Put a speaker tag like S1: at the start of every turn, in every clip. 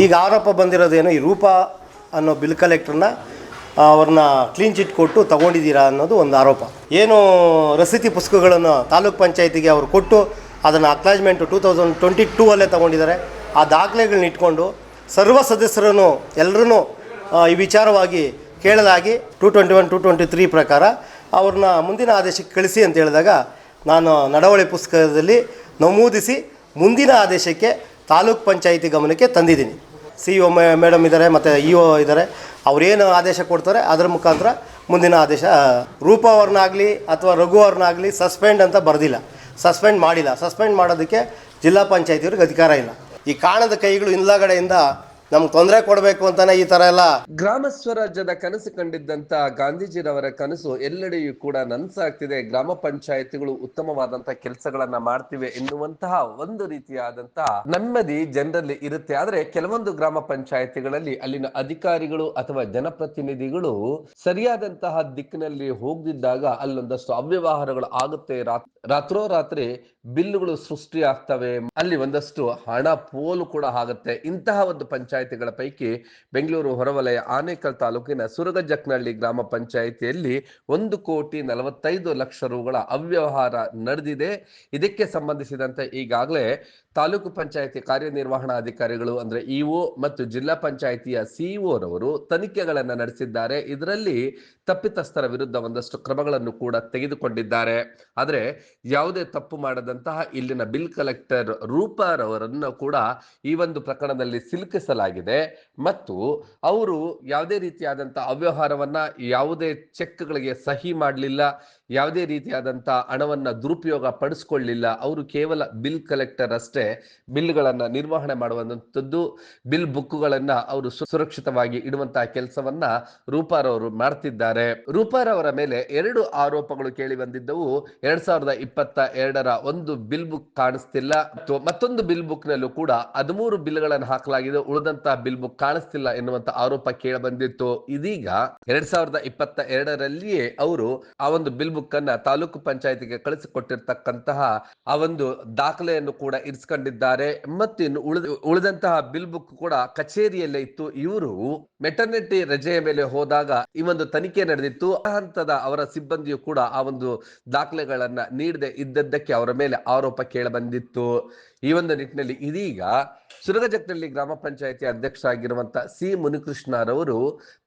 S1: ಈಗ ಆರೋಪ ಬಂದಿರೋದೇನು, ಈ ರೂಪಾ ಅನ್ನೋ ಬಿಲ್ ಕಲೆಕ್ಟ್ರನ್ನ ಅವ್ರನ್ನ ಕ್ಲೀನ್ ಚಿಟ್ ಕೊಟ್ಟು ತೊಗೊಂಡಿದ್ದೀರಾ ಅನ್ನೋದು ಒಂದು ಆರೋಪ. ಏನು ರಸೀತಿ ಪುಸ್ತಕಗಳನ್ನು ತಾಲೂಕ್ ಪಂಚಾಯತಿಗೆ ಅವರು ಕೊಟ್ಟು ಅದನ್ನು ಅಕ್ನಾಲಜ್ಮೆಂಟು 2022 ತೊಗೊಂಡಿದ್ದಾರೆ. ಆ ದಾಖಲೆಗಳನ್ನ ಇಟ್ಕೊಂಡು ಸರ್ವ ಸದಸ್ಯರನ್ನು ಎಲ್ಲರೂ ಈ ವಿಚಾರವಾಗಿ ಕೇಳಲಾಗಿ 221, 223 ಪ್ರಕಾರ ಅವ್ರನ್ನ ಮುಂದಿನ ಆದೇಶಕ್ಕೆ ಕಳಿಸಿ ಅಂತ ಹೇಳಿದಾಗ ನಾನು ನಡವಳಿ ಪುಸ್ತಕದಲ್ಲಿ ನಮೂದಿಸಿ ಮುಂದಿನ ಆದೇಶಕ್ಕೆ ತಾಲೂಕ್ ಪಂಚಾಯತಿ ಗಮನಕ್ಕೆ ತಂದಿದ್ದೀನಿ. CEO ಮೇಡಮ್ ಇದ್ದಾರೆ ಮತ್ತು EO ಇದ್ದಾರೆ. ಅವರೇನು ಆದೇಶ ಕೊಡ್ತಾರೆ ಅದರ ಮುಖಾಂತರ ಮುಂದಿನ ಆದೇಶ. ರೂಪಾ ಅವ್ರನ್ನಾಗಲಿ ಅಥವಾ ರಘು ಅವ್ರನ್ನಾಗಲಿ ಸಸ್ಪೆಂಡ್ ಅಂತ ಬರೆದಿಲ್ಲ, ಸಸ್ಪೆಂಡ್ ಮಾಡಿಲ್ಲ. ಸಸ್ಪೆಂಡ್ ಮಾಡೋದಕ್ಕೆ ಜಿಲ್ಲಾ ಪಂಚಾಯತಿಯವ್ರಿಗೆ ಅಧಿಕಾರ ಇಲ್ಲ. ಈ ಕಾಣದ ಕೈಗಳು ಹಿಂದಗಡೆಯಿಂದ ನಮ್ಗೆ ತೊಂದರೆ ಕೊಡಬೇಕು ಅಂತಾನೆ ಈ ತರ ಎಲ್ಲ.
S2: ಗ್ರಾಮ ಸ್ವರಾಜ್ಯದ ಕನಸು ಕಂಡಿದ್ದಂತ ಗಾಂಧೀಜಿರವರ ಕನಸು ಎಲ್ಲೆಡೆಯೂ ಕೂಡ ನನಸಾಗ್ತಿದೆ. ಗ್ರಾಮ ಪಂಚಾಯತಿಗಳು ಉತ್ತಮವಾದಂತಹ ಕೆಲಸಗಳನ್ನ ಮಾಡ್ತಿವೆ ಎನ್ನುವಂತಹ ಒಂದು ರೀತಿಯಾದಂತಹ ನೆಮ್ಮದಿ ಜನರಲ್ಲಿ ಇರುತ್ತೆ. ಆದ್ರೆ ಕೆಲವೊಂದು ಗ್ರಾಮ ಪಂಚಾಯತಿಗಳಲ್ಲಿ ಅಲ್ಲಿನ ಅಧಿಕಾರಿಗಳು ಅಥವಾ ಜನಪ್ರತಿನಿಧಿಗಳು ಸರಿಯಾದಂತಹ ದಿಕ್ಕಿನಲ್ಲಿ ಹೋಗದಿದ್ದಾಗ ಅಲ್ಲೊಂದಷ್ಟು ಅವ್ಯವಹಾರಗಳು ಆಗುತ್ತೆ. ರಾತ್ರೋರಾತ್ರಿ ಬಿಲ್ಲುಗಳು ಸೃಷ್ಟಿ ಆಗ್ತವೆ. ಅಲ್ಲಿ ಒಂದಷ್ಟು ಹಣ ಪೋಲು ಕೂಡ ಆಗುತ್ತೆ. ಇಂತಹ ಒಂದು ಪಂಚಾಯತಿಗಳ ಪೈಕಿ ಬೆಂಗಳೂರು ಹೊರವಲಯ ಆನೇಕಲ್ ತಾಲೂಕಿನ ಸುರಗಜಕ್ನಹಳ್ಳಿ ಗ್ರಾಮ ಪಂಚಾಯಿತಿಯಲ್ಲಿ 1,45,00,000 ರೂಗಳ ಅವ್ಯವಹಾರ ನಡೆದಿದೆ. ಇದಕ್ಕೆ ಸಂಬಂಧಿಸಿದಂತೆ ಈಗಾಗಲೇ ತಾಲೂಕು ಪಂಚಾಯಿತಿ ಕಾರ್ಯನಿರ್ವಹಣಾಧಿಕಾರಿಗಳು ಅಂದ್ರೆ EO ಮತ್ತು ಜಿಲ್ಲಾ ಪಂಚಾಯಿತಿಯ CEO ರವರು ತನಿಖೆಗಳನ್ನು ನಡೆಸಿದ್ದಾರೆ. ಇದರಲ್ಲಿ ತಪ್ಪಿತಸ್ಥರ ವಿರುದ್ಧ ಒಂದಷ್ಟು ಕ್ರಮಗಳನ್ನು ಕೂಡ ತೆಗೆದುಕೊಂಡಿದ್ದಾರೆ. ಆದರೆ ಯಾವುದೇ ತಪ್ಪು ಮಾಡದಂತಹ ಇಲ್ಲಿನ ಬಿಲ್ ಕಲೆಕ್ಟರ್ ರೂಪಾರವರನ್ನು ಕೂಡ ಈ ಒಂದು ಪ್ರಕರಣದಲ್ಲಿ ಸಿಲುಕಿಸಲಾಗಿದೆ ಮತ್ತು ಅವರು ಯಾವುದೇ ರೀತಿಯಾದಂತಹ ಅವ್ಯವಹಾರವನ್ನ, ಯಾವುದೇ ಚೆಕ್ಗಳಿಗೆ ಸಹಿ ಮಾಡಲಿಲ್ಲ, ಯಾವುದೇ ರೀತಿಯಾದಂತಹ ಹಣವನ್ನ ದುರುಪಯೋಗ ಪಡಿಸ್ಕೊಳ್ಳಿಲ್ಲ. ಅವರು ಕೇವಲ ಬಿಲ್ ಕಲೆಕ್ಟರ್ ಅಷ್ಟೇ. ಬಿಲ್ಗಳನ್ನ ನಿರ್ವಹಣೆ ಮಾಡುವಂಥದ್ದು, ಬಿಲ್ ಬುಕ್ಗಳನ್ನ ಅವರು ಸುರಕ್ಷಿತವಾಗಿ ಇಡುವಂತಹ ಕೆಲಸವನ್ನ ರೂಪಾರವರು ಮಾಡ್ತಿದ್ದಾರೆ. ರೂಪಾರವರ ಮೇಲೆ 2 ಆರೋಪಗಳು ಕೇಳಿ ಬಂದಿದ್ದವು. 2022ರ ಒಂದು ಬಿಲ್ ಬುಕ್ ಕಾಣಿಸ್ತಿಲ್ಲ, ಮತ್ತೊಂದು ಬಿಲ್ ಬುಕ್ ನಲ್ಲೂ ಕೂಡ 13 ಬಿಲ್ಗಳನ್ನು ಹಾಕಲಾಗಿದೆ, ಉಳಿದಂತಹ ಬಿಲ್ ಬುಕ್ ಕಾಣಿಸ್ತಿಲ್ಲ ಎನ್ನುವಂತ ಆರೋಪ ಕೇಳಿ ಬಂದಿತ್ತು. ಇದೀಗ 2022ರಲ್ಲಿಯೇ ಅವರು ಆ ಒಂದು ಬಿಲ್ ಬುಕ್ ಅನ್ನ ತಾಲೂಕು ಪಂಚಾಯತಿಗೆ ಕಳಿಸಿಕೊಟ್ಟಿರ್ತಕ್ಕಂತಹ ಆ ಒಂದು ದಾಖಲೆಯನ್ನು ಕೂಡ ಇರಿಸಿಕೊಂಡಿದ್ದಾರೆ. ಮತ್ತು ಇನ್ನು ಉಳಿದಂತಹ ಬಿಲ್ ಬುಕ್ ಕೂಡ ಕಚೇರಿಯಲ್ಲೇ ಇತ್ತು. ಇವರು ಮೆಟರ್ನಿಟಿ ರಜೆಯ ಮೇಲೆ ಹೋದಾಗ ಈ ಒಂದು ತನಿಖೆ ನಡೆದಿತ್ತು. ಆ ಹಂತದ ಅವರ ಸಿಬ್ಬಂದಿಯು ಕೂಡ ಆ ಒಂದು ದಾಖಲೆಗಳನ್ನ ನೀಡದೆ ಇದ್ದದ್ದಕ್ಕೆ ಅವರ ಮೇಲೆ ಆರೋಪ ಕೇಳಿ ಬಂದಿತ್ತು. ಈ ಒಂದು ನಿಟ್ಟಿನಲ್ಲಿ ಇದೀಗ ಸುರಗಜಕ್ನಹಳ್ಳಿ ಗ್ರಾಮ ಪಂಚಾಯತಿ ಅಧ್ಯಕ್ಷರಾಗಿರುವಂತಹ C ಮುನಿಕೃಷ್ಣರವರು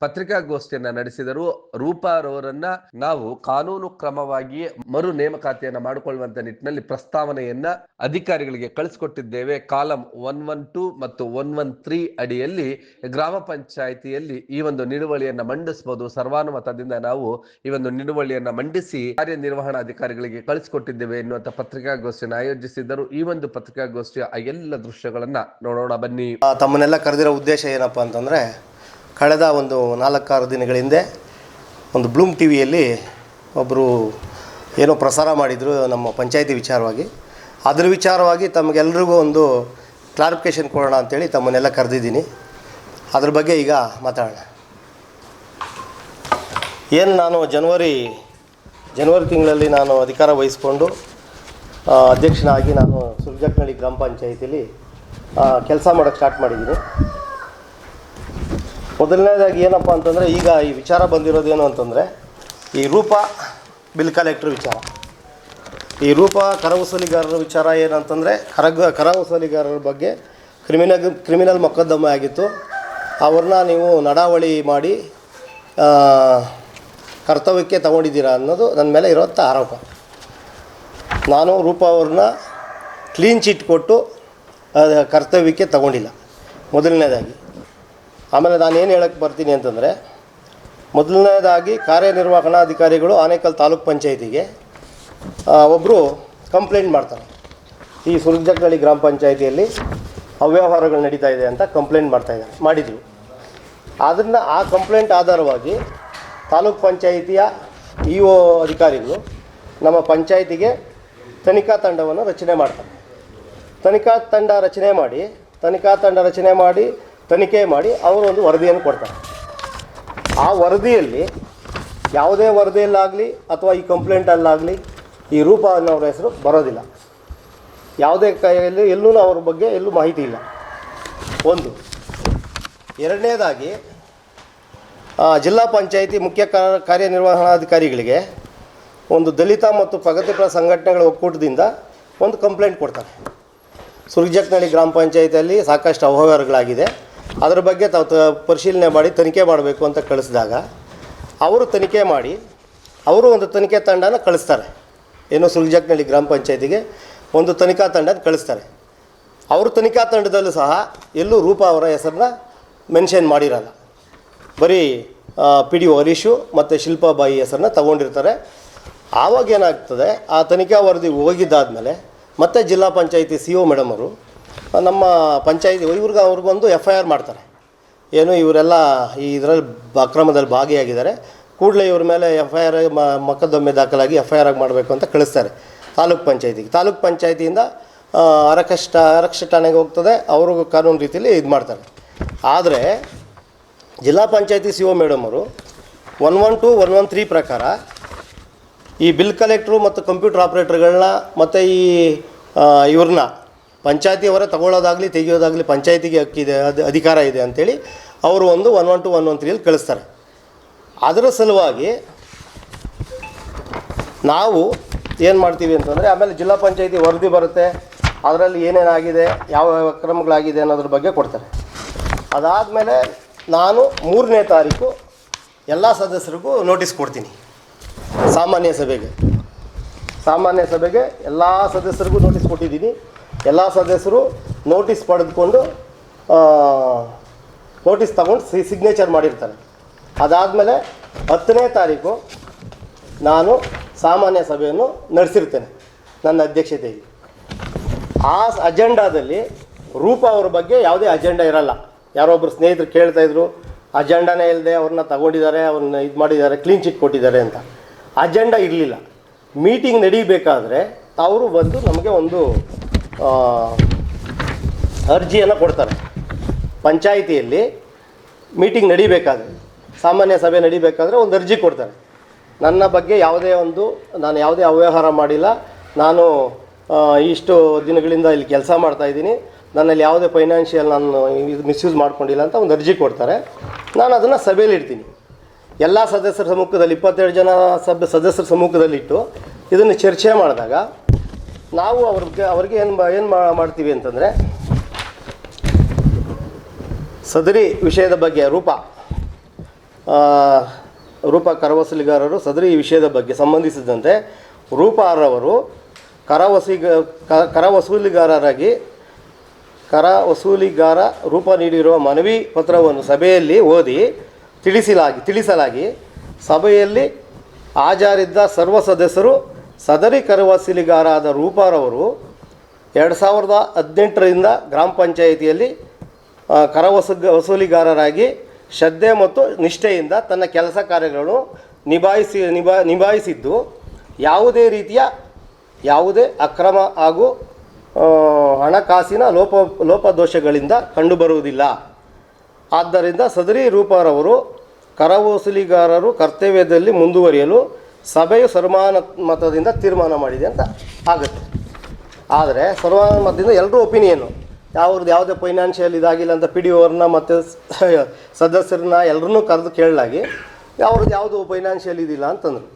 S2: ಪತ್ರಿಕಾಗೋಷ್ಠಿಯನ್ನ ನಡೆಸಿದರು. ರೂಪಾರವರನ್ನ ನಾವು ಕಾನೂನು ಕ್ರಮವಾಗಿ ಮರು ನೇಮಕಾತಿಯನ್ನ ಮಾಡಿಕೊಳ್ಳುವಂತ ನಿಟ್ಟಿನಲ್ಲಿ ಪ್ರಸ್ತಾವನೆಯನ್ನ ಅಧಿಕಾರಿಗಳಿಗೆ ಕಳಿಸಿಕೊಟ್ಟಿದ್ದೇವೆ. ಕಾಲಂ 112 ಮತ್ತು 113 ಅಡಿಯಲ್ಲಿ ಗ್ರಾಮ ಪಂಚಾಯಿತಿಯಲ್ಲಿ ಈ ಒಂದು ನಿಲುವಳಿಯನ್ನ ಮಂಡಿಸಬಹುದು. ಸರ್ವಾನುಮತದಿಂದ ನಾವು ಈ ಒಂದು ನಿಲುವಳಿಯನ್ನ ಮಂಡಿಸಿ ಕಾರ್ಯನಿರ್ವಹಣಾಧಿಕಾರಿಗಳಿಗೆ ಕಳಿಸಿಕೊಟ್ಟಿದ್ದೇವೆ ಎನ್ನುವಂತ ಪತ್ರಿಕಾಗೋಷ್ಠಿಯನ್ನು ಆಯೋಜಿಸಿದ್ದರು. ಈ ಒಂದು ಪತ್ರಿಕಾಗೋಷ್ಠಿಯ ಎಲ್ಲ ದೃಶ್ಯಗಳನ್ನ ನೋಡೋಣ ಬನ್ನಿ.
S1: ತಮ್ಮನ್ನೆಲ್ಲ ಕರೆದಿರೋ ಉದ್ದೇಶ ಏನಪ್ಪ ಅಂತಂದರೆ, ಕಳೆದ ಒಂದು 4-6 ದಿನಗಳ ಹಿಂದೆ ಒಂದು ಬ್ಲೂಮ್ ಟಿವಿಯಲ್ಲಿ ಒಬ್ಬರು ಏನೋ ಪ್ರಸಾರ ಮಾಡಿದರು ನಮ್ಮ ಪಂಚಾಯತಿ ವಿಚಾರವಾಗಿ. ಅದರ ವಿಚಾರವಾಗಿ ತಮಗೆಲ್ರಿಗೂ ಒಂದು ಕ್ಲಾರಿಫಿಕೇಷನ್ ಕೊಡೋಣ ಅಂತೇಳಿ ತಮ್ಮನ್ನೆಲ್ಲ ಕರೆದಿದ್ದೀನಿ. ಅದ್ರ ಬಗ್ಗೆ ಈಗ ಮಾತಾಡೋಣ. ಏನು ನಾನು ಜನವರಿ ತಿಂಗಳಲ್ಲಿ ನಾನು ಅಧಿಕಾರ ವಹಿಸ್ಕೊಂಡು ಅಧ್ಯಕ್ಷನಾಗಿ ನಾನು ಸುರಗಜಕ್ನಹಳ್ಳಿ ಗ್ರಾಮ ಪಂಚಾಯತಿಯಲ್ಲಿ ಕೆಲಸ ಮಾಡೋಕ್ಕೆ ಸ್ಟಾರ್ಟ್ ಮಾಡಿದ್ದೀನಿ. ಮೊದಲನೇದಾಗಿ ಏನಪ್ಪ ಅಂತಂದರೆ, ಈಗ ಈ ವಿಚಾರ ಬಂದಿರೋದೇನು ಅಂತಂದರೆ, ಈ ರೂಪಾ ಬಿಲ್ ಕಲೆಕ್ಟ್ರ್ ವಿಚಾರ. ಈ ರೂಪಾ ಕರ ವಸೂಲಿಗಾರರ ವಿಚಾರ ಏನಂತಂದರೆ, ಕರ ವಸೂಲಿಗಾರರ ಬಗ್ಗೆ ಕ್ರಿಮಿನಲ್ ಮೊಕದ್ದಮೆ ಆಗಿತ್ತು. ಅವ್ರನ್ನ ನೀವು ನಡಾವಳಿ ಮಾಡಿ ಕರ್ತವ್ಯಕ್ಕೆ ತಗೊಂಡಿದ್ದೀರಾ ಅನ್ನೋದು ನನ್ನ ಮೇಲೆ ಇರೋಂಥ ಆರೋಪ. ನಾನು ರೂಪಾ ಅವ್ರನ್ನ ಕ್ಲೀನ್ ಚಿಟ್ ಕೊಟ್ಟು ಕರ್ತವ್ಯಕ್ಕೆ ತಗೊಂಡಿಲ್ಲ ಮೊದಲನೇದಾಗಿ. ಆಮೇಲೆ ನಾನು ಏನು ಹೇಳಕ್ಕೆ ಬರ್ತೀನಿ ಅಂತಂದರೆ, ಮೊದಲನೇದಾಗಿ ಕಾರ್ಯನಿರ್ವಹಣಾಧಿಕಾರಿಗಳು ಆನೇಕಲ್ ತಾಲೂಕ್ ಪಂಚಾಯತಿಗೆ ಒಬ್ಬರು ಕಂಪ್ಲೇಂಟ್ ಮಾಡ್ತಾರೆ. ಈ ಸುರಗಜಕ್ನಹಳ್ಳಿ ಗ್ರಾಮ ಪಂಚಾಯತಿಯಲ್ಲಿ ಅವ್ಯವಹಾರಗಳು ನಡೀತಾ ಇದೆ ಅಂತ ಕಂಪ್ಲೇಂಟ್ ಮಾಡಿದರು. ಅದನ್ನು ಆ ಕಂಪ್ಲೇಂಟ್ ಆಧಾರವಾಗಿ ತಾಲೂಕ್ ಪಂಚಾಯಿತಿಯ EO ಅಧಿಕಾರಿಗಳು ನಮ್ಮ ಪಂಚಾಯಿತಿಗೆ ತನಿಖಾ ತಂಡವನ್ನು ರಚನೆ ಮಾಡ್ತಾರೆ. ತನಿಖಾ ತಂಡ ರಚನೆ ಮಾಡಿ ತನಿಖೆ ಮಾಡಿ ಅವರು ಒಂದು ವರದಿಯನ್ನು ಕೊಡ್ತಾರೆ. ಆ ವರದಿಯಲ್ಲಿ ಯಾವುದೇ ವರದಿಯಲ್ಲಾಗಲಿ ಅಥವಾ ಈ ಕಂಪ್ಲೇಂಟಲ್ಲಾಗಲಿ ಈ ರೂಪಾ ಅನ್ನೋರ ಹೆಸರು ಬರೋದಿಲ್ಲ. ಯಾವುದೇ ಕೈಯಲ್ಲಿ ಎಲ್ಲೂ ಅವ್ರ ಬಗ್ಗೆ ಎಲ್ಲೂ ಮಾಹಿತಿ ಇಲ್ಲ. ಒಂದು ಎರಡನೇದಾಗಿ ಜಿಲ್ಲಾ ಪಂಚಾಯಿತಿ ಮುಖ್ಯ ಕಾರ್ಯನಿರ್ವಹಣಾಧಿಕಾರಿಗಳಿಗೆ ಒಂದು ದಲಿತ ಮತ್ತು ಪ್ರಗತಿಪರ ಸಂಘಟನೆಗಳ ಒಕ್ಕೂಟದಿಂದ ಒಂದು ಕಂಪ್ಲೇಂಟ್ ಕೊಡ್ತಾರೆ. ಸುರ್ಜಕ್ನಳ್ಳಿ ಗ್ರಾಮ ಪಂಚಾಯಿತಿಯಲ್ಲಿ ಸಾಕಷ್ಟು ಅವ್ಯವಹಾರಗಳಾಗಿದೆ, ಅದರ ಬಗ್ಗೆ ತಾವು ಪರಿಶೀಲನೆ ಮಾಡಿ ತನಿಖೆ ಮಾಡಬೇಕು ಅಂತ ಕಳಿಸಿದಾಗ ಅವರು ತನಿಖೆ ಮಾಡಿ ಅವರು ಒಂದು ತನಿಖೆ ತಂಡನ ಕಳಿಸ್ತಾರೆ. ಏನು ಸುರ್ಜಕ್ನಳ್ಳಿ ಗ್ರಾಮ ಪಂಚಾಯಿತಿಗೆ ಒಂದು ತನಿಖಾ ತಂಡನ ಕಳಿಸ್ತಾರೆ. ಅವರು ತನಿಖಾ ತಂಡದಲ್ಲೂ ಸಹ ಎಲ್ಲೂ ರೂಪಾ ಅವರ ಹೆಸರನ್ನ ಮೆನ್ಷನ್ ಮಾಡಿರಲ್ಲ. ಬರೀ PDO ಹರೀಶು ಮತ್ತು ಶಿಲ್ಪಾಬಾಯಿ ಹೆಸರನ್ನ ತಗೊಂಡಿರ್ತಾರೆ. ಆವಾಗ ಏನಾಗ್ತದೆ, ಆ ತನಿಖಾ ವರದಿ ಹೋಗಿದ್ದಾದಮೇಲೆ ಮತ್ತೆ ಜಿಲ್ಲಾ ಪಂಚಾಯಿತಿ CO ಮೇಡಮ್ ಅವರು ನಮ್ಮ ಪಂಚಾಯಿತಿ ಅವ್ರಿಗೊಂದು FIR ಮಾಡ್ತಾರೆ. ಏನು ಇವರೆಲ್ಲ ಇದರಲ್ಲಿ ಅಕ್ರಮದಲ್ಲಿ ಭಾಗಿಯಾಗಿದ್ದಾರೆ, ಕೂಡಲೇ ಇವ್ರ ಮೇಲೆ FIR ಮೊಕದ್ದಮೆ ದಾಖಲಾಗಿ FIR ಆಗಿ ಮಾಡಬೇಕು ಅಂತ ಕಳಿಸ್ತಾರೆ ತಾಲೂಕ್ ಪಂಚಾಯಿತಿಗೆ. ತಾಲೂಕ್ ಪಂಚಾಯಿತಿಯಿಂದ ಆರಕ್ಷ ಠಾಣೆಗೆ ಹೋಗ್ತದೆ, ಅವರು ಕಾನೂನು ರೀತಿಯಲ್ಲಿ ಇದು ಮಾಡ್ತಾರೆ. ಆದರೆ ಜಿಲ್ಲಾ ಪಂಚಾಯಿತಿ CO ಮೇಡಮ್ ಅವರು 112, 113 ಪ್ರಕಾರ ಈ ಬಿಲ್ ಕಲೆಕ್ಟ್ರು ಮತ್ತು ಕಂಪ್ಯೂಟರ್ ಆಪ್ರೇಟರ್ಗಳನ್ನ ಮತ್ತು ಇವ್ರನ್ನ ಪಂಚಾಯತಿಯವರೇ ತಗೊಳ್ಳೋದಾಗಲಿ ತೆಗೆಯೋದಾಗಲಿ ಪಂಚಾಯತಿಗೆ ಹಕ್ಕಿದೆ, ಅಧಿಕಾರ ಇದೆ ಅಂಥೇಳಿ ಅವರು ಒಂದು 112, 113 ಕಳಿಸ್ತಾರೆ. ಅದರ ಸಲುವಾಗಿ ನಾವು ಏನು ಮಾಡ್ತೀವಿ ಅಂತಂದರೆ, ಆಮೇಲೆ ಜಿಲ್ಲಾ ಪಂಚಾಯಿತಿ ವರದಿ ಬರುತ್ತೆ, ಅದರಲ್ಲಿ ಏನೇನಾಗಿದೆ, ಯಾವ ಕ್ರಮಗಳಾಗಿದೆ ಅನ್ನೋದ್ರ ಬಗ್ಗೆ ಕೊಡ್ತಾರೆ. ಅದಾದಮೇಲೆ ನಾನು 3ನೇ ತಾರೀಕು ಎಲ್ಲ ಸದಸ್ಯರಿಗೂ ನೋಟಿಸ್ ಕೊಡ್ತೀನಿ. ಸಾಮಾನ್ಯ ಸಭೆಗೆ ಎಲ್ಲ ಸದಸ್ಯರಿಗೂ ನೋಟಿಸ್ ಕೊಟ್ಟಿದ್ದೀನಿ. ಎಲ್ಲ ಸದಸ್ಯರು ನೋಟಿಸ್ ಪಡೆದುಕೊಂಡು ನೋಟಿಸ್ ತಗೊಂಡು ಸಿಗ್ನೇಚರ್ ಮಾಡಿರ್ತಾರೆ. ಅದಾದಮೇಲೆ 10ನೇ ತಾರೀಕು ನಾನು ಸಾಮಾನ್ಯ ಸಭೆಯನ್ನು ನಡೆಸಿರ್ತೇನೆ ನನ್ನ ಅಧ್ಯಕ್ಷತೆಯಲ್ಲಿ. ಆ ಅಜೆಂಡಾದಲ್ಲಿ ರೂಪಾ ಅವ್ರ ಬಗ್ಗೆ ಯಾವುದೇ ಅಜೆಂಡಾ ಇರಲ್ಲ. ಯಾರೊಬ್ಬರು ಸ್ನೇಹಿತರು ಕೇಳ್ತಾಯಿದ್ರು, ಅಜೆಂಡಾನೇ ಇಲ್ಲದೆ ಅವ್ರನ್ನ ತಗೊಂಡಿದ್ದಾರೆ, ಅವ್ರನ್ನ ಇದು ಮಾಡಿದ್ದಾರೆ, ಕ್ಲೀನ್ ಚಿಟ್ ಕೊಟ್ಟಿದ್ದಾರೆ ಅಂತ. ಅಜೆಂಡಾ ಇರಲಿಲ್ಲ. ಮೀಟಿಂಗ್ ನಡೀಬೇಕಾದ್ರೆ ಅವರು ಬಂದು ನಮಗೆ ಒಂದು ಅರ್ಜಿಯನ್ನು ಕೊಡ್ತಾರೆ. ಪಂಚಾಯಿತಿಯಲ್ಲಿ ಮೀಟಿಂಗ್ ನಡೀಬೇಕಾದ್ರೆ, ಸಾಮಾನ್ಯ ಸಭೆ ನಡೀಬೇಕಾದ್ರೆ ಒಂದು ಅರ್ಜಿ ಕೊಡ್ತಾರೆ. ನನ್ನ ಬಗ್ಗೆ ನಾನು ಯಾವುದೇ ಅವ್ಯವಹಾರ ಮಾಡಿಲ್ಲ, ನಾನು ಇಷ್ಟು ದಿನಗಳಿಂದ ಇಲ್ಲಿ ಕೆಲಸ ಮಾಡ್ತಾಯಿದ್ದೀನಿ, ನನ್ನಲ್ಲಿ ಯಾವುದೇ ಫೈನಾನ್ಷಿಯಲ್ ನಾನು ಇದು ಮಿಸ್ಯೂಸ್ ಮಾಡ್ಕೊಂಡಿಲ್ಲ ಅಂತ ಒಂದು ಅರ್ಜಿ ಕೊಡ್ತಾರೆ. ನಾನು ಅದನ್ನು ಸಭೆಯಲ್ಲಿ ಇಡ್ತೀನಿ. ಎಲ್ಲ ಸದಸ್ಯರ ಸಮ್ಮುಖದಲ್ಲಿ 27 ಜನ ಸದಸ್ಯರ ಸಮ್ಮುಖದಲ್ಲಿಟ್ಟು ಇದನ್ನು ಚರ್ಚೆ ಮಾಡಿದಾಗ ನಾವು ಅವ್ರಿಗೆ ಏನು ಮಾಡ್ತೀವಿ ಅಂತಂದರೆ, ಸದರಿ ವಿಷಯದ ಬಗ್ಗೆ ರೂಪಾ ಕರವಸೂಲಿಗಾರರು ಸದರಿ ವಿಷಯದ ಬಗ್ಗೆ ಸಂಬಂಧಿಸಿದಂತೆ ರೂಪಾರವರು ಕರ ರೂಪ ನೀಡಿರುವ ಮನವಿ ಪತ್ರವನ್ನು ಸಭೆಯಲ್ಲಿ ಓದಿ ತಿಳಿಸಲಾಗಿ ಸಭೆಯಲ್ಲಿ ಹಾಜರಿದ್ದ ಸರ್ವ ಸದಸ್ಯರು ಸದರಿ ಕರವಸೂಲಿಗಾರಾದ ರೂಪಾರವರು 2018ರಿಂದ ಗ್ರಾಮ ಪಂಚಾಯಿತಿಯಲ್ಲಿ ವಸೂಲಿಗಾರರಾಗಿ ಶ್ರದ್ಧೆ ಮತ್ತು ನಿಷ್ಠೆಯಿಂದ ತನ್ನ ಕೆಲಸ ಕಾರ್ಯಗಳನ್ನು ನಿಭಾಯಿಸಿದ್ದು ಯಾವುದೇ ಅಕ್ರಮ ಹಾಗೂ ಹಣಕಾಸಿನ ಲೋಪದೋಷಗಳಿಂದ ಕಂಡುಬರುವುದಿಲ್ಲ. ಆದ್ದರಿಂದ ಸದರಿ ರೂಪಾರವರು ಕರವಸೂಲಿಗಾರರು ಕರ್ತವ್ಯದಲ್ಲಿ ಮುಂದುವರಿಯಲು ಸಭೆಯು ಸರ್ವಾನುಮತದಿಂದ ತೀರ್ಮಾನ ಮಾಡಿದೆ ಅಂತ ಆಗುತ್ತೆ. ಆದರೆ ಸರ್ವಾನುಮತದಿಂದ ಎಲ್ಲರೂ ಒಪಿನಿಯನ್ನು, ಯಾವುದೇ ಫೈನಾನ್ಷಿಯಲ್ ಇದಾಗಿಲ್ಲ ಅಂತ PDO ಅವ್ರನ್ನ ಮತ್ತು ಸದಸ್ಯರನ್ನ ಎಲ್ಲರನ್ನೂ ಕರೆದು ಕೇಳಲಾಗಿ ಯಾವುದು ಫೈನಾನ್ಷಿಯಲ್ ಇದಿಲ್ಲ ಅಂತಂದರು.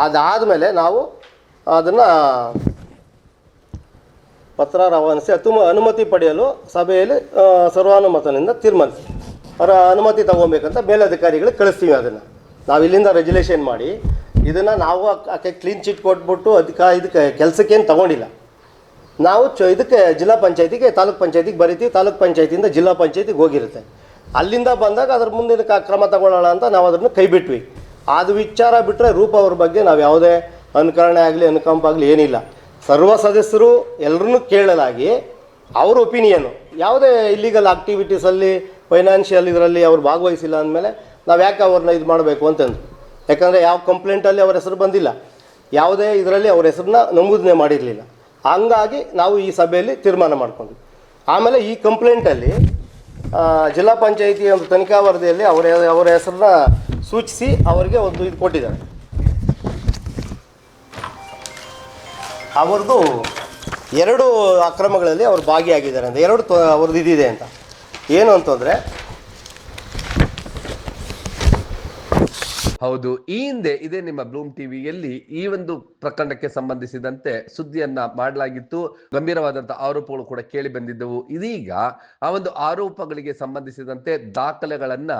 S1: ಅದಾದಮೇಲೆ ನಾವು ಅದನ್ನು ಪತ್ರ ರವಾನಿಸಿ ಅನುಮತಿ ಪಡೆಯಲು ಸಭೆಯಲ್ಲಿ ಸರ್ವಾನುಮತದಿಂದ ತೀರ್ಮಾನಿಸಿ ಅವರ ಅನುಮತಿ ತಗೊಬೇಕಂತ ಮೇಲಧಿಕಾರಿಗಳಿಗೆ ಕಳಿಸ್ತೀವಿ. ಅದನ್ನು ನಾವು ಇಲ್ಲಿಂದ ರೆಜುಲೇಷನ್ ಮಾಡಿ ಇದನ್ನು ನಾವು ಆಕೆ ಕ್ಲೀನ್ ಚಿಟ್ ಕೊಟ್ಬಿಟ್ಟು ಇದಕ್ಕೆ ಕೆಲಸಕ್ಕೇನು ತಗೊಂಡಿಲ್ಲ. ನಾವು ಇದಕ್ಕೆ ಜಿಲ್ಲಾ ಪಂಚಾಯತಿಗೆ ತಾಲೂಕ್ ಪಂಚಾಯತಿಗೆ ಬರೀತೀವಿ, ತಾಲೂಕ್ ಪಂಚಾಯತಿಯಿಂದ ಜಿಲ್ಲಾ ಪಂಚಾಯತಿಗೆ ಹೋಗಿರುತ್ತೆ. ಅಲ್ಲಿಂದ ಬಂದಾಗ ಅದ್ರ ಮುಂದಿನ ಕ್ರಮ ತಗೊಳ್ಳೋಣ ಅಂತ ನಾವು ಅದನ್ನು ಕೈ ಬಿಟ್ವಿ. ಅದು ವಿಚಾರ ಬಿಟ್ಟರೆ ರೂಪ ಅವ್ರ ಬಗ್ಗೆ ನಾವು ಯಾವುದೇ ಅನುಕರಣೆ ಆಗಲಿ ಅನುಕಂಪ ಆಗಲಿ ಏನಿಲ್ಲ. ಸರ್ವ ಸದಸ್ಯರು ಎಲ್ಲರನ್ನೂ ಕೇಳಲಾಗಿ ಅವ್ರ ಒಪಿನಿಯನ್ನು, ಯಾವುದೇ ಇಲ್ಲಿಗಲ್ ಆಕ್ಟಿವಿಟೀಸಲ್ಲಿ ಫೈನಾನ್ಷಿಯಲ್ ಇದರಲ್ಲಿ ಅವ್ರು ಭಾಗವಹಿಸಿಲ್ಲ ಅಂದಮೇಲೆ ನಾವು ಯಾಕೆ ಅವ್ರನ್ನ ಇದು ಮಾಡಬೇಕು ಅಂತಂದು. ಯಾಕಂದರೆ ಯಾವ ಕಂಪ್ಲೇಂಟಲ್ಲಿ ಅವ್ರ ಹೆಸರು ಬಂದಿಲ್ಲ, ಯಾವುದೇ ಇದರಲ್ಲಿ ಅವ್ರ ಹೆಸರನ್ನ ನಮೂದನೆ ಮಾಡಿರಲಿಲ್ಲ. ಹಂಗಾಗಿ ನಾವು ಈ ಸಭೆಯಲ್ಲಿ ತೀರ್ಮಾನ ಮಾಡ್ಕೊಂಡ್ವಿ. ಆಮೇಲೆ ಈ ಕಂಪ್ಲೇಂಟಲ್ಲಿ ಜಿಲ್ಲಾ ಪಂಚಾಯಿತಿಯ ಒಂದು ತನಿಖಾ ವರದಿಯಲ್ಲಿ ಅವರ ಹೆಸರನ್ನ ಸೂಚಿಸಿ ಅವರಿಗೆ ಒಂದು ಇದು ಕೊಟ್ಟಿದ್ದಾರೆ. ಅವ್ರದ್ದು 2 ಅಕ್ರಮಗಳಲ್ಲಿ ಅವರು ಭಾಗಿಯಾಗಿದ್ದಾರೆ ಅಂತ, 2 ಅವ್ರದ್ದು ಇದಿದೆ ಅಂತ. ಏನು ಅಂತಂದರೆ,
S2: ಹೌದು, ಈ ಹಿಂದೆ ಇದೇ ನಿಮ್ಮ ಬ್ಲೂಮ್ ಟಿವಿಯಲ್ಲಿ ಈ ಒಂದು ಪ್ರಕರಣಕ್ಕೆ ಸಂಬಂಧಿಸಿದಂತೆ ಸುದ್ದಿಯನ್ನ ಮಾಡಲಾಗಿತ್ತು. ಗಂಭೀರವಾದಂತಹ ಆರೋಪಗಳು ಕೂಡ ಕೇಳಿ ಬಂದಿದ್ದವು. ಇದೀಗ ಆ ಒಂದು ಆರೋಪಗಳಿಗೆ ಸಂಬಂಧಿಸಿದಂತೆ ದಾಖಲೆಗಳನ್ನ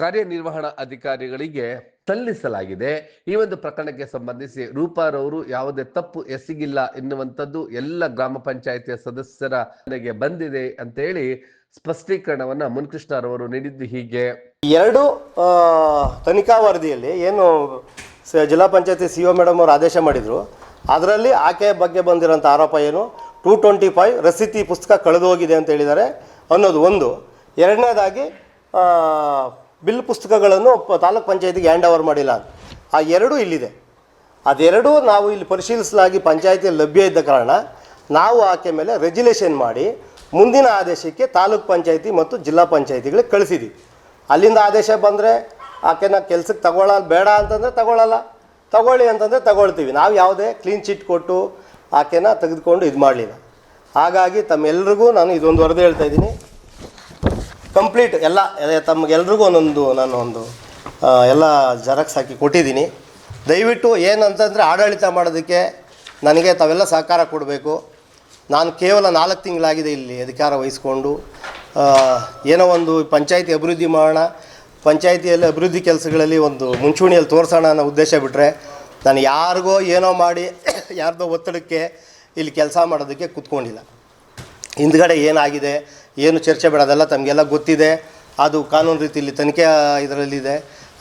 S2: ಕಾರ್ಯನಿರ್ವಹಣಾ ಅಧಿಕಾರಿಗಳಿಗೆ ಸಲ್ಲಿಸಲಾಗಿದೆ. ಈ ಒಂದು ಪ್ರಕರಣಕ್ಕೆ ಸಂಬಂಧಿಸಿ ರೂಪಾರವರು ಯಾವುದೇ ತಪ್ಪು ಎಸಗಿಲ್ಲ ಎನ್ನುವಂಥದ್ದು ಎಲ್ಲ ಗ್ರಾಮ ಪಂಚಾಯಿತಿಯ ಸದಸ್ಯರ ಮನೆಗೆ ಬಂದಿದೆ ಅಂತ ಹೇಳಿ ಸ್ಪಷ್ಟೀಕರಣವನ್ನ ಮುನ್ಕೃಷ್ಣರವರು ನೀಡಿದ್ದು ಹೀಗೆ.
S1: ಎರಡು ತನಿಖಾ ವರದಿಯಲ್ಲಿ ಏನು ಜಿಲ್ಲಾ ಪಂಚಾಯತಿ ಸಿ ಒ ಮೇಡಮ್ ಅವರು ಆದೇಶ ಮಾಡಿದರು, ಅದರಲ್ಲಿ ಆಕೆಯ ಬಗ್ಗೆ ಬಂದಿರೋಂಥ ಆರೋಪ ಏನು 225 ರಸೀತಿ ಪುಸ್ತಕ ಕಳೆದು ಹೋಗಿದೆ ಅಂತ ಹೇಳಿದ್ದಾರೆ ಅನ್ನೋದು ಒಂದು. ಎರಡನೇದಾಗಿ ಬಿಲ್ ಪುಸ್ತಕಗಳನ್ನು ತಾಲೂಕ್ ಪಂಚಾಯತಿಗೆ ಹ್ಯಾಂಡ್ ಓವರ್ ಮಾಡಿಲ್ಲ ಅಂತ. ಆ ಎರಡೂ ಇಲ್ಲಿದೆ. ಅದೆರಡೂ ನಾವು ಇಲ್ಲಿ ಪರಿಶೀಲಿಸಲಾಗಿ ಪಂಚಾಯತಿಯಲ್ಲಿ ಲಭ್ಯ ಇದ್ದ ಕಾರಣ ನಾವು ಆಕೆ ಮೇಲೆ ರೆಜ್ಯುಲೇಷನ್ ಮಾಡಿ ಮುಂದಿನ ಆದೇಶಕ್ಕೆ ತಾಲೂಕ್ ಪಂಚಾಯತಿ ಮತ್ತು ಜಿಲ್ಲಾ ಪಂಚಾಯತಿಗಳಿಗೆ ಕಳಿಸಿದ್ದೀವಿ. ಅಲ್ಲಿಂದ ಆದೇಶ ಬಂದರೆ ಆಕೆನ ಕೆಲಸಕ್ಕೆ ತಗೊಳ್ಳಲ್ಲ, ಬೇಡ ಅಂತಂದರೆ ತಗೊಳ್ಳಲ್ಲ, ತಗೊಳ್ಳಿ ಅಂತಂದರೆ ತಗೊಳ್ತೀವಿ. ನಾವು ಯಾವುದೇ ಕ್ಲೀನ್ ಚಿಟ್ ಕೊಟ್ಟು ಆಕೆನ ತೆಗೆದುಕೊಂಡು ಇದು ಮಾಡಲಿಲ್ಲ. ಹಾಗಾಗಿ ತಮ್ಮೆಲ್ರಿಗೂ ನಾನು ಇದೊಂದು ವರದಿ ಹೇಳ್ತಾ ಇದ್ದೀನಿ, ಕಂಪ್ಲೀಟ್ ಎಲ್ಲ ತಮಗೆಲ್ರಿಗೂ ನಾನು ಎಲ್ಲ ಜೆರಾಕ್ಸ್ ಹಾಕಿ ಕೊಟ್ಟಿದ್ದೀನಿ. ದಯವಿಟ್ಟು ಏನಂತಂದರೆ ಆಡಳಿತ ಮಾಡೋದಕ್ಕೆ ನನಗೆ ತಾವೆಲ್ಲ ಸಹಕಾರ ಕೊಡಬೇಕು. ನಾನು ಕೇವಲ 4 ತಿಂಗಳಾಗಿದೆ ಇಲ್ಲಿ ಅಧಿಕಾರ ವಹಿಸ್ಕೊಂಡು. ಏನೋ ಒಂದು ಪಂಚಾಯತಿ ಅಭಿವೃದ್ಧಿ ಮಾಡೋಣ, ಪಂಚಾಯತಿಯಲ್ಲಿ ಅಭಿವೃದ್ಧಿ ಕೆಲಸಗಳಲ್ಲಿ ಒಂದು ಮುಂಚೂಣಿಯಲ್ಲಿ ತೋರಿಸೋಣ ಅನ್ನೋ ಉದ್ದೇಶ ಬಿಟ್ಟರೆ ನಾನು ಯಾರಿಗೋ ಏನೋ ಮಾಡಿ ಯಾರ್ದೋ ಒತ್ತಡಕ್ಕೆ ಇಲ್ಲಿ ಕೆಲಸ ಮಾಡೋದಕ್ಕೆ ಕೂತ್ಕೊಂಡಿಲ್ಲ. ಹಿಂದ್ಗಡೆ ಏನಾಗಿದೆ, ಏನು ಚರ್ಚೆ ಬೇಡ, ಅದೆಲ್ಲ ತಮಗೆಲ್ಲ ಗೊತ್ತಿದೆ. ಅದು ಕಾನೂನು ರೀತಿಯಲ್ಲಿ ತನಿಖೆ ಇದರಲ್ಲಿದೆ.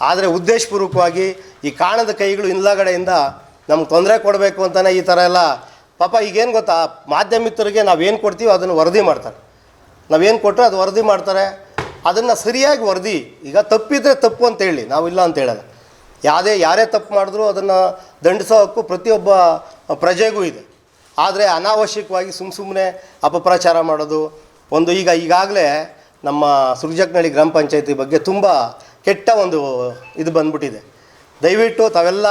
S1: ಆದರೆ ಉದ್ದೇಶಪೂರ್ವಕವಾಗಿ ಈ ಕಾಣದ ಕೈಗಳು ಹಿಂದ್ಗಡೆಯಿಂದ ನಮ್ಗೆ ತೊಂದರೆ ಕೊಡಬೇಕು ಅಂತಲೇ ಈ ಥರ ಎಲ್ಲ ಪಾಪ. ಈಗೇನು ಗೊತ್ತಾ, ಮಾಧ್ಯಮಿಕರಿಗೆ ನಾವೇನು ಕೊಡ್ತೀವಿ ಅದನ್ನು ವರದಿ ಮಾಡ್ತಾರೆ. ನಾವೇನು ಕೊಟ್ಟರೆ ಅದು ವರದಿ ಮಾಡ್ತಾರೆ. ಅದನ್ನು ಸರಿಯಾಗಿ ವರದಿ, ಈಗ ತಪ್ಪಿದರೆ ತಪ್ಪು ಅಂತೇಳಿ ನಾವು ಇಲ್ಲ ಅಂತ ಹೇಳಲ್ಲ. ಯಾರೇ ತಪ್ಪು ಮಾಡಿದ್ರೂ ಅದನ್ನು ದಂಡಿಸೋ ಹಕ್ಕು ಪ್ರತಿಯೊಬ್ಬ ಪ್ರಜೆಗೂ ಇದೆ. ಆದರೆ ಅನಾವಶ್ಯಕವಾಗಿ ಸುಮ್ಮನೆ ಅಪಪ್ರಚಾರ ಮಾಡೋದು ಒಂದು. ಈಗಾಗಲೇ ನಮ್ಮ ಸುರ್ಜಕ್ನಳ್ಳಿ ಗ್ರಾಮ ಪಂಚಾಯತಿ ಬಗ್ಗೆ ತುಂಬ ಕೆಟ್ಟ ಒಂದು ಇದು ಬಂದ್ಬಿಟ್ಟಿದೆ. ದಯವಿಟ್ಟು ತಾವೆಲ್ಲ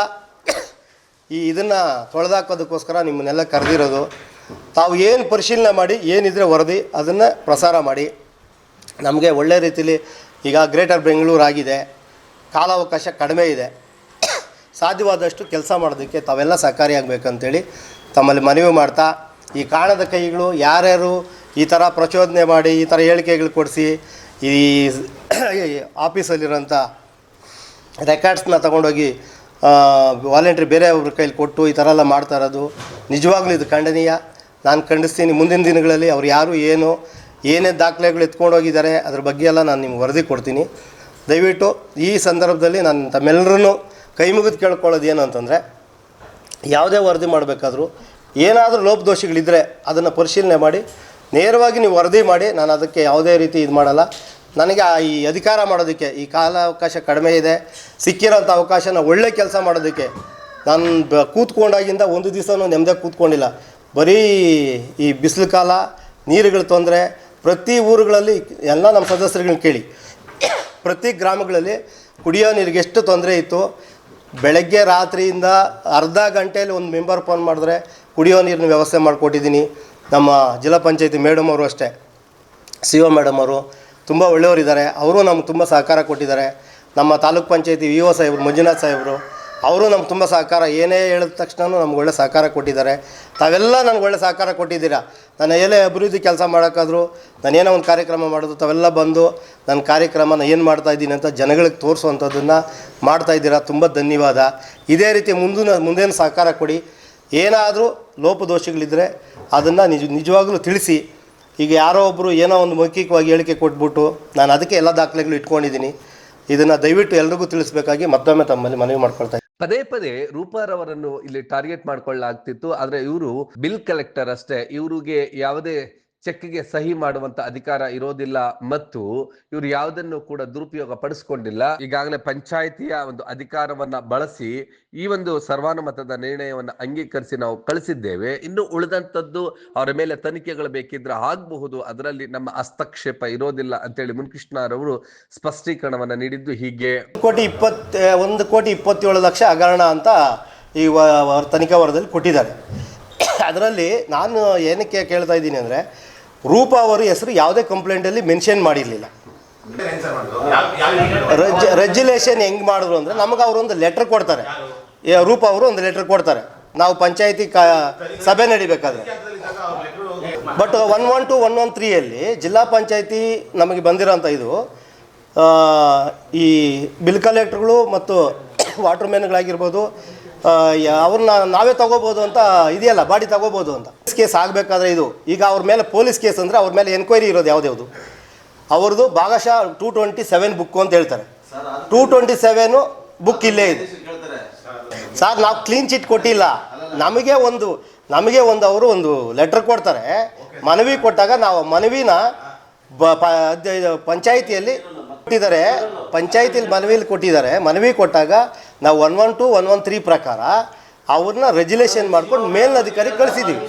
S1: ಇದನ್ನು ತೊಳೆದಾಕೋದಕ್ಕೋಸ್ಕರ ನಿಮ್ಮನ್ನೆಲ್ಲ ಕರೆದಿರೋದು. ತಾವು ಏನು ಪರಿಶೀಲನೆ ಮಾಡಿ ಏನಿದ್ರೆ ವರದಿ ಅದನ್ನು ಪ್ರಸಾರ ಮಾಡಿ. ನಮಗೆ ಒಳ್ಳೆ ರೀತಿಯಲ್ಲಿ ಈಗ ಗ್ರೇಟರ್ ಬೆಂಗಳೂರು ಆಗಿದೆ, ಕಾಲಾವಕಾಶ ಕಡಿಮೆ ಇದೆ. ಸಾಧ್ಯವಾದಷ್ಟು ಕೆಲಸ ಮಾಡೋದಕ್ಕೆ ತಾವೆಲ್ಲ ಸಹಕಾರಿಯಾಗಬೇಕಂತೇಳಿ ತಮ್ಮಲ್ಲಿ ಮನವಿ ಮಾಡ್ತಾ, ಈ ಕಾಣದ ಕೈಗಳು ಯಾರ್ಯಾರು ಈ ಥರ ಪ್ರಚೋದನೆ ಮಾಡಿ ಈ ಥರ ಹೇಳಿಕೆಗಳು ಕೊಡಿಸಿ ಈ ಆಫೀಸಲ್ಲಿರೋಂಥ ರೆಕಾರ್ಡ್ಸ್ನ ತೊಗೊಂಡೋಗಿ ವಾಲಂಟ್ರಿ ಬೇರೆಯವ್ರ ಕೈಲಿ ಕೊಟ್ಟು ಈ ಥರ ಎಲ್ಲ ಮಾಡ್ತಾ ಇರೋದು ನಿಜವಾಗ್ಲೂ ಇದು ಖಂಡನೀಯ. ನಾನು ಖಂಡಿಸ್ತೀನಿ. ಮುಂದಿನ ದಿನಗಳಲ್ಲಿ ಅವ್ರು ಯಾರು ಏನೇ ದಾಖಲೆಗಳು ಎತ್ಕೊಂಡೋಗಿದ್ದಾರೆ ಅದ್ರ ಬಗ್ಗೆ ಎಲ್ಲ ನಾನು ನಿಮ್ಗೆ ವರದಿ ಕೊಡ್ತೀನಿ. ದಯವಿಟ್ಟು ಈ ಸಂದರ್ಭದಲ್ಲಿ ನಾನು ತಮ್ಮೆಲ್ಲರೂ ಕೈ ಮುಗಿದು ಕೇಳ್ಕೊಳ್ಳೋದು ಏನು ಅಂತಂದರೆ, ಯಾವುದೇ ವರದಿ ಮಾಡಬೇಕಾದ್ರೂ ಏನಾದರೂ ಲೋಪದೋಷಗಳಿದ್ದರೆ ಅದನ್ನು ಪರಿಶೀಲನೆ ಮಾಡಿ ನೇರವಾಗಿ ನೀವು ವರದಿ ಮಾಡಿ. ನಾನು ಅದಕ್ಕೆ ಯಾವುದೇ ರೀತಿ ಇದು ಮಾಡಲ್ಲ. ನನಗೆ ಈ ಅಧಿಕಾರ ಮಾಡೋದಕ್ಕೆ ಈ ಕಾಲಾವಕಾಶ ಕಡಿಮೆ ಇದೆ. ಸಿಕ್ಕಿರೋಂಥ ಅವಕಾಶನ ಒಳ್ಳೆ ಕೆಲಸ ಮಾಡೋದಕ್ಕೆ ನಾನು ಕೂತ್ಕೊಂಡಾಗಿಂದ ಒಂದು ದಿವಸನೂ ನೆಮ್ಮದಿಯಾಗಿ ಕೂತ್ಕೊಂಡಿಲ್ಲ. ಬರೀ ಈ ಬಿಸಿಲು ಕಾಲ, ನೀರುಗಳ ತೊಂದರೆ, ಪ್ರತಿ ಊರುಗಳಲ್ಲಿ ಎಲ್ಲ ನಮ್ಮ ಸದಸ್ಯರುಗಳನ್ನ ಕೇಳಿ, ಪ್ರತಿ ಗ್ರಾಮಗಳಲ್ಲಿ ಕುಡಿಯೋ ನೀರಿಗೆ ಎಷ್ಟು ತೊಂದರೆ ಇತ್ತು. ಬೆಳಗ್ಗೆ ರಾತ್ರಿಯಿಂದ ಅರ್ಧ ಗಂಟೆಯಲ್ಲಿ ಒಂದು ಮೆಂಬರ್ ಫೋನ್ ಮಾಡಿದ್ರೆ ಕುಡಿಯೋ ನೀರಿನ ವ್ಯವಸ್ಥೆ ಮಾಡಿಕೊಟ್ಟಿದ್ದೀನಿ. ನಮ್ಮ ಜಿಲ್ಲಾ ಪಂಚಾಯತಿ ಮೇಡಮ್ ಅವರು ಅಷ್ಟೇ, ಸಿ ಒ ಮೇಡಮ್ ಅವರು ತುಂಬ ಒಳ್ಳೆಯವರಿದ್ದಾರೆ. ಅವರು ನಮ್ಗೆ ತುಂಬ ಸಹಕಾರ ಕೊಟ್ಟಿದ್ದಾರೆ. ನಮ್ಮ ತಾಲೂಕ್ ಪಂಚಾಯತಿ ವಿ ಒ ಸಾಹೇಬರು, ಮಂಜುನಾಥ್ ಸಾಹೇಬರು, ಅವರು ನಮ್ಗೆ ತುಂಬ ಸಹಕಾರ, ಏನೇ ಹೇಳಿದ ತಕ್ಷಣ ನಮ್ಗೆ ಒಳ್ಳೆ ಸಹಕಾರ ಕೊಟ್ಟಿದ್ದಾರೆ. ತಾವೆಲ್ಲ ನನಗೆ ಒಳ್ಳೆ ಸಹಕಾರ ಕೊಟ್ಟಿದ್ದೀರಾ. ನಾನು ಏನೇ ಅಭಿವೃದ್ಧಿ ಕೆಲಸ ಮಾಡೋಕ್ಕಾದ್ರೂ, ನಾನೇನೋ ಒಂದು ಕಾರ್ಯಕ್ರಮ ಮಾಡೋದು ತಾವೆಲ್ಲ ಬಂದು ನನ್ನ ಕಾರ್ಯಕ್ರಮನ ಏನು ಮಾಡ್ತಾಯಿದ್ದೀನಿ ಅಂತ ಜನಗಳಿಗೆ ತೋರಿಸುವಂಥದ್ದನ್ನು ಮಾಡ್ತಾಯಿದ್ದೀರಾ. ತುಂಬ ಧನ್ಯವಾದ. ಇದೇ ರೀತಿ ಮುಂದೇನು ಸಹಕಾರ ಕೊಡಿ. ಏನಾದರೂ ಲೋಪದೋಷಗಳಿದ್ದರೆ ಅದನ್ನು ನಿಜವಾಗ್ಲೂ ತಿಳಿಸಿ. ಈಗ ಯಾರೋ ಒಬ್ಬರು ಏನೋ ಒಂದು ಮೌಖಿಕವಾಗಿ ಹೇಳಿಕೆ ಕೊಟ್ಬಿಟ್ಟು ನಾನು ಅದಕ್ಕೆ ಎಲ್ಲ ದಾಖಲೆಗಳು ಇಟ್ಕೊಂಡಿದ್ದೀನಿ. ಇದನ್ನು ದಯವಿಟ್ಟು ಎಲ್ರಿಗೂ ತಿಳಿಸ್ಬೇಕಾಗಿ ಮತ್ತೊಮ್ಮೆ ತಮ್ಮಲ್ಲಿ ಮನವಿ ಮಾಡ್ಕೊಳ್ತಾ ಇದ್ದೀನಿ.
S2: ಪದೇ ರೂಪಾರವರನ್ನು ಇಲ್ಲಿ ಟಾರ್ಗೆಟ್ ಮಾಡ್ಕೊಳ್ಳಲಾಗ್ತಿತ್ತು. ಆದ್ರೆ ಇವರು ಬಿಲ್ ಕಲೆಕ್ಟರ್ ಅಷ್ಟೇ, ಇವರಿಗೆ ಯಾವುದೇ ಚೆಕ್ಗೆ ಸಹಿ ಮಾಡುವಂತ ಅಧಿಕಾರ ಇರೋದಿಲ್ಲ ಮತ್ತು ಇವರು ಯಾವುದನ್ನು ಕೂಡ ದುರುಪಯೋಗ ಪಡಿಸ್ಕೊಂಡಿಲ್ಲ. ಈಗಾಗಲೇ ಪಂಚಾಯಿತಿಯ ಒಂದು ಅಧಿಕಾರವನ್ನ ಬಳಸಿ ಈ ಒಂದು ಸರ್ವಾನುಮತದ ನಿರ್ಣಯವನ್ನ ಅಂಗೀಕರಿಸಿ ನಾವು ಕಳಿಸಿದ್ದೇವೆ. ಇನ್ನು ಉಳಿದಂತದ್ದು ಅವರ ಮೇಲೆ ತನಿಖೆಗಳು ಬೇಕಿದ್ರೆ ಆಗಬಹುದು, ಅದರಲ್ಲಿ ನಮ್ಮ ಹಸ್ತಕ್ಷೇಪ ಇರೋದಿಲ್ಲ ಅಂತೇಳಿ ಮುನ್ಕೃಷ್ಣರವರು ಸ್ಪಷ್ಟೀಕರಣವನ್ನ ನೀಡಿದ್ದು ಹೀಗೆ.
S1: 1,27,00,000 ಹಗರಣ ಅಂತ ಈ ತನಿಖಾ ವರದಿಯಲ್ಲಿ ಕೊಟ್ಟಿದ್ದಾರೆ. ಅದರಲ್ಲಿ ನಾನು ಏನಕ್ಕೆ ಕೇಳ್ತಾ ಇದ್ದೀನಿ ಅಂದರೆ, ರೂಪಾ ಅವರು ಹೆಸರು ಯಾವುದೇ ಕಂಪ್ಲೇಂಟಲ್ಲಿ ಮೆನ್ಷನ್ ಮಾಡಿರಲಿಲ್ಲ. ರೆಗ್ಯುಲೇಷನ್ ಹೆಂಗೆ ಮಾಡಿದ್ರು ಅಂದರೆ ನಮಗೆ ಅವರೊಂದು ಲೆಟ್ರ್ ಕೊಡ್ತಾರೆ, ರೂಪ ಅವರು ಒಂದು ಲೆಟ್ರ್ ಕೊಡ್ತಾರೆ ನಾವು ಪಂಚಾಯತಿ ಸಭೆ ನಡಿಬೇಕಾದ್ರೆ. ಬಟ್ 112, 113 ಜಿಲ್ಲಾ ಪಂಚಾಯತಿ ನಮಗೆ ಬಂದಿರೋಂಥ ಇದು ಈ ಬಿಲ್ ಕಲೆಕ್ಟ್ರುಗಳು ಮತ್ತು ವಾಟರ್ ಮ್ಯಾನ್ಗಳಾಗಿರ್ಬೋದು ಅವ್ರನ್ನ ನಾವೇ ತಗೋಬೋದು ಅಂತ ಇದೆಯಲ್ಲ, ಬಾಡಿ ತಗೋಬೋದು ಅಂತ. ಕೇಸ್ ಆಗಬೇಕಾದ್ರೆ ಇದು ಈಗ ಅವ್ರ ಮೇಲೆ ಪೊಲೀಸ್ ಕೇಸ್ ಅಂದರೆ ಅವ್ರ ಮೇಲೆ ಎನ್ಕ್ವೈರಿ ಇರೋದು ಯಾವ್ದು ಅವ್ರದ್ದು ಭಾಗಶಃ 227 ಬುಕ್ಕು ಅಂತ ಹೇಳ್ತಾರೆ. 227 ಬುಕ್ ಇಲ್ಲೇ ಇದೆ ಸರ್. ನಾವು ಕ್ಲೀನ್ ಚಿಟ್ ಕೊಟ್ಟಿಲ್ಲ, ನಮಗೆ ಒಂದು ಅವರು ಒಂದು ಲೆಟ್ರ್ ಕೊಡ್ತಾರೆ, ಮನವಿ ಕೊಟ್ಟಾಗ ನಾವು ಮನವಿನ ಪಂಚಾಯಿತಿಯಲ್ಲಿ ಕೊಟ್ಟಿದ್ದಾರೆ, ಪಂಚಾಯಿತಿಯಲ್ಲಿ ಮನವಿಲಿ ಕೊಟ್ಟಿದ್ದಾರೆ. ಮನವಿ ಕೊಟ್ಟಾಗ ನಾವು 112, 113 ಪ್ರಕಾರ ಅವ್ರನ್ನ ರೆಗ್ಯುಲೇಷನ್ ಮಾಡ್ಕೊಂಡು ಮೇಲಿನಧಿಕಾರಿ ಕಳಿಸಿದ್ದೀವಿ.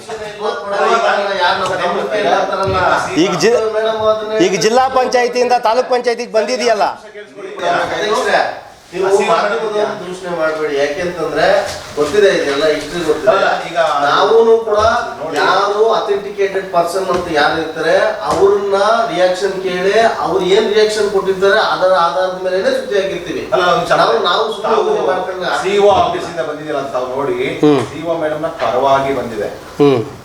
S1: ಈಗ ಜಿಲ್ಲಾ ಪಂಚಾಯತಿಯಿಂದ ತಾಲೂಕ್ ಪಂಚಾಯತಿಗೆ ಬಂದಿದೆಯಲ್ಲ,
S3: ನೀವು ಮಾಧ್ಯಮದವರು ದೂಷಣೆ ಮಾಡಬೇಡಿ. ಯಾಕೆಂತಂದ್ರೆ ಗೊತ್ತಿದೆ, ಇದೆಲ್ಲ ಹಿಸ್ಟ್ರಿ ಗೊತ್ತಿದೆ. ಈಗ ನಾವು ಕೂಡ ಯಾರು ಅಥೆಂಟಿಕೇಟೆಡ್ ಪರ್ಸನ್ ಅಂತ ಯಾರು ಇರ್ತಾರೆ ಅವ್ರನ್ನ ರಿಯಾಕ್ಷನ್ ಕೇಳಿ ಅವ್ರು ಏನ್ ರಿಯಾಕ್ಷನ್ ಕೊಟ್ಟಿರ್ತಾರೆ ಅದರ ಆಧಾರದ ಮೇಲೆ ಸುದ್ದಿ ಆಗಿರ್ತೀವಿ. ನಾವು
S4: ಸಿಒ ಆಫೀಸ್ ಇಂದ ಬಂದಿದ್ದೀರಾ ಅಂತ ನೋಡಿ, ಸಿಒ ಮೇಡಮ್ ನ ಪರವಾಗಿ ಬಂದಿದೆ,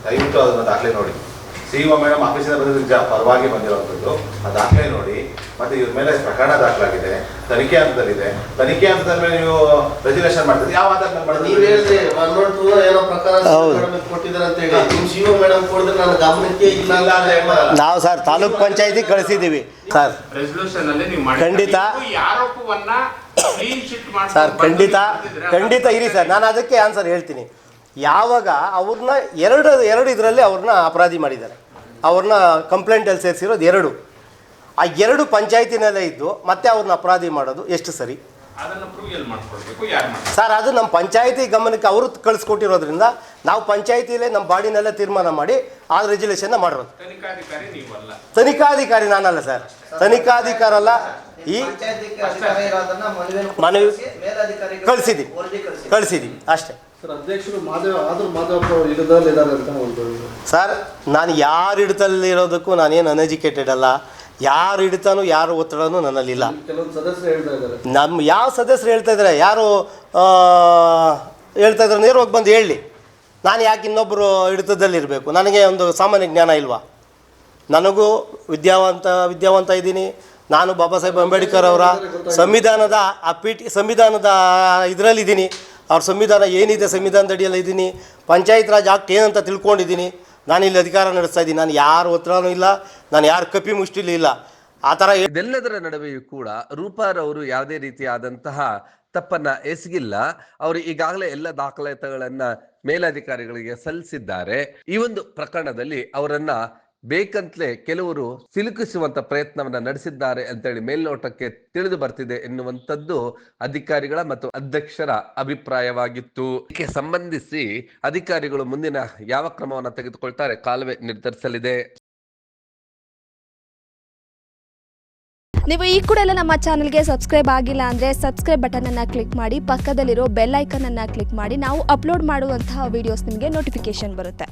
S4: ದಯವಿಟ್ಟು ಅದನ್ನ ದಾಖಲೆ ನೋಡಿ. ಸಿಇಒ ಮೇಡಮ್ ಆಫೀಸಿಂದ ಬಂದಿದ್ದ ಪರವಾಗಿ ಬಂದಿರುವಂಥದ್ದು ಆ ದಾಖಲೆ ನೋಡಿ. ಮತ್ತೆ ಇವ್ರ ಮೇಲೆ ಪ್ರಕರಣ ದಾಖಲಾಗಿದೆ, ತನಿಖೆ ಹಂತದಲ್ಲಿದೆ. ತನಿಖೆ ಹಂತದ ಮೇಲೆ ನೀವು ರೆಗ್ಯುಲೇಷನ್ ಮಾಡ್ತೀರಿ, ಯಾವ ಆಧಾರದ ಮೇಲೆ
S3: ನೀವು ಹೇಳಿದ್ರಿ 112 ಏನೋ ಪ್ರಕಾರ ಕೊಟ್ಟಿದ್ದಾರೆ ಅಂತ ಹೇಳಿ. ನಿಮ್ ಸಿಇಒ ಮೇಡಮ್ ಕೊಡಿದ್ರೆ ನನ್ನ ಗಮನಕ್ಕೆ ಇಲ್ಲ
S1: ನಾವು ಸರ್ ತಾಲೂಕ್ ಪಂಚಾಯತಿ ಕಳಿಸಿದ್ದೀವಿ ಸರ್.
S5: ರೆಸಲ್ಯೂಷನ್ ಅಲ್ಲಿ ನೀವು
S1: ಖಂಡಿತ
S5: ಆರೋಪವನ್ನ ಕ್ಲೀನ್ ಚಿಟ್ ಮಾಡಿ
S1: ಸರ್, ಖಂಡಿತ ಇರಿ ಸರ್, ನಾನು ಅದಕ್ಕೆ ಆನ್ಸರ್ ಹೇಳ್ತೀನಿ. ಯಾವಾಗ ಅವ್ರನ್ನ ಎರಡು ಇದರಲ್ಲಿ ಅವ್ರನ್ನ ಅಪರಾಧಿ ಮಾಡಿದ್ದಾರೆ, ಅವ್ರನ್ನ ಕಂಪ್ಲೇಂಟಲ್ಲಿ ಸೇರಿಸಿರೋದು 2. ಆ 2 ಪಂಚಾಯತಿನಲ್ಲೇ ಇದ್ದು ಮತ್ತೆ ಅವ್ರನ್ನ ಅಪರಾಧಿ ಮಾಡೋದು ಎಷ್ಟು ಸರಿ ಸರ್? ಅದು ನಮ್ಮ ಪಂಚಾಯತಿ ಗಮನಕ್ಕೆ ಅವರು ಕಳಿಸ್ಕೊಟ್ಟಿರೋದ್ರಿಂದ ನಾವು ಪಂಚಾಯತಿಯಲ್ಲೇ ನಮ್ಮ ಬಾಡಿನಲ್ಲೇ ತೀರ್ಮಾನ ಮಾಡಿ ಆ ರೆಗ್ಯುಲೇಷನ್ನ ಮಾಡಿರೋದು. ತನಿಖಾಧಿಕಾರಿ ನಾನಲ್ಲ ಸರ್, ತನಿಖಾಧಿಕಾರ ಅಲ್ಲ. ಈ ಮನವಿ ಕಳಿಸಿದ್ದೀವಿ ಅಷ್ಟೇ
S6: ಸರ್. ಅಧ್ಯಕ್ಷರು ಮಾಧವಪ್ಪ ಹಿಡಿದಲ್ಲಿದ್ದಾರೆ ಅಂತ ಒಂದು
S1: ಸರ್. ನಾನು ಯಾರು ಹಿಡಿತಲ್ಲಿ ಇರೋದಕ್ಕೂ ನಾನೇನು ಅನ್ಎಜುಕೇಟೆಡ್ ಅಲ್ಲ, ಯಾರು ಹಿಡಿತಾನೋ ಯಾರು ಒತ್ತಡನೂ ನನ್ನಲ್ಲಿಲ್ಲ.
S6: ಕೆಲವೊಂದು ಸದಸ್ಯರು ಹೇಳ್ತಾ ಇದ್ದಾರೆ.
S1: ನಮ್ಮ ಯಾವ ಸದಸ್ಯರು ಹೇಳ್ತಾ ಇದ್ದಾರೆ, ಯಾರು ಹೇಳ್ತಾ ಇದ್ದಾರೆ ನೇರವಾಗಿ ಬಂದು ಹೇಳಿ. ನಾನು ಯಾಕೆ ಇನ್ನೊಬ್ಬರು ಹಿಡಿತದಲ್ಲಿರಬೇಕು? ನನಗೆ ಒಂದು ಸಾಮಾನ್ಯ ಜ್ಞಾನ ಇಲ್ವಾ? ನನಗೂ ವಿದ್ಯಾವಂತ ಇದ್ದೀನಿ. ನಾನು ಬಾಬಾ ಸಾಹೇಬ್ ಅಂಬೇಡ್ಕರ್ ಅವರ ಸಂವಿಧಾನದ ಸಂವಿಧಾನದ ಇದರಲ್ಲಿದ್ದೀನಿ. ಅವ್ರ ಸಂವಿಧಾನ ಏನಿದೆ ಸಂವಿಧಾನದ ಅಡಿಯಲ್ಲಿ ಇದ್ದೀನಿ. ಪಂಚಾಯತ್ ರಾಜ್ ಆಕ್ಟ್ ಏನಂತ ತಿಳ್ಕೊಂಡಿದ್ದೀನಿ. ನಾನು ಇಲ್ಲಿ ಅಧಿಕಾರ ನಡೆಸ್ತಾ ಇದ್ದೀನಿ. ನಾನು ಯಾರು ಒತ್ತಡನೂ ಇಲ್ಲ, ನಾನು ಯಾರು ಕಪ್ಪಿ ಮುಷ್ಟಿಲಿ ಇಲ್ಲ. ಆ ಥರ
S2: ಇದೆಲ್ಲದರ ನಡುವೆಯೂ ಕೂಡ ರೂಪಾರವರು ಯಾವುದೇ ರೀತಿಯಾದಂತಹ ತಪ್ಪನ್ನ ಎಸಗಿಲ್ಲ. ಅವರು ಈಗಾಗಲೇ ಎಲ್ಲ ದಾಖಲಾತಿಗಳನ್ನ ಮೇಲಧಿಕಾರಿಗಳಿಗೆ ಸಲ್ಲಿಸಿದ್ದಾರೆ. ಈ ಒಂದು ಪ್ರಕರಣದಲ್ಲಿ ಅವರನ್ನ ಬೇಕಂತಲೇ ಕೆಲವರು ಸಿಲುಕಿಸುವಂತ ಪ್ರಯತ್ನವನ್ನ ನಡೆಸಿದ್ದಾರೆ ಅಂತೇಳಿ ಮೇಲ್ನೋಟಕ್ಕೆ ತಿಳಿದು ಬರ್ತಿದೆ ಎನ್ನುವಂಥದ್ದು ಅಧಿಕಾರಿಗಳ ಮತ್ತು ಅಧ್ಯಕ್ಷರ ಅಭಿಪ್ರಾಯವಾಗಿತ್ತು. ಇದಕ್ಕೆ ಸಂಬಂಧಿಸಿ ಅಧಿಕಾರಿಗಳು ಮುಂದಿನ ಯಾವ ಕ್ರಮವನ್ನು ತೆಗೆದುಕೊಳ್ತಾರೆ ಕಾಲವೇ ನಿರ್ಧರಿಸಲಿದೆ.
S7: ನೀವು ಈ ಕೂಡ ಎಲ್ಲ ನಮ್ಮ ಚಾನಲ್ಗೆ ಸಬ್ಸ್ಕ್ರೈಬ್ ಆಗಿಲ್ಲ ಅಂದರೆ ಸಬ್ಸ್ಕ್ರೈಬ್ ಬಟನನ್ನು ಕ್ಲಿಕ್ ಮಾಡಿ, ಪಕ್ಕದಲ್ಲಿರೋ ಬೆಲ್ ಐಕನನ್ನು ಕ್ಲಿಕ್ ಮಾಡಿ. ನಾವು ಅಪ್ಲೋಡ್ ಮಾಡುವಂತಹ ವಿಡಿಯೋಸ್ ನಿಮಗೆ ನೋಟಿಫಿಕೇಶನ್ ಬರುತ್ತೆ.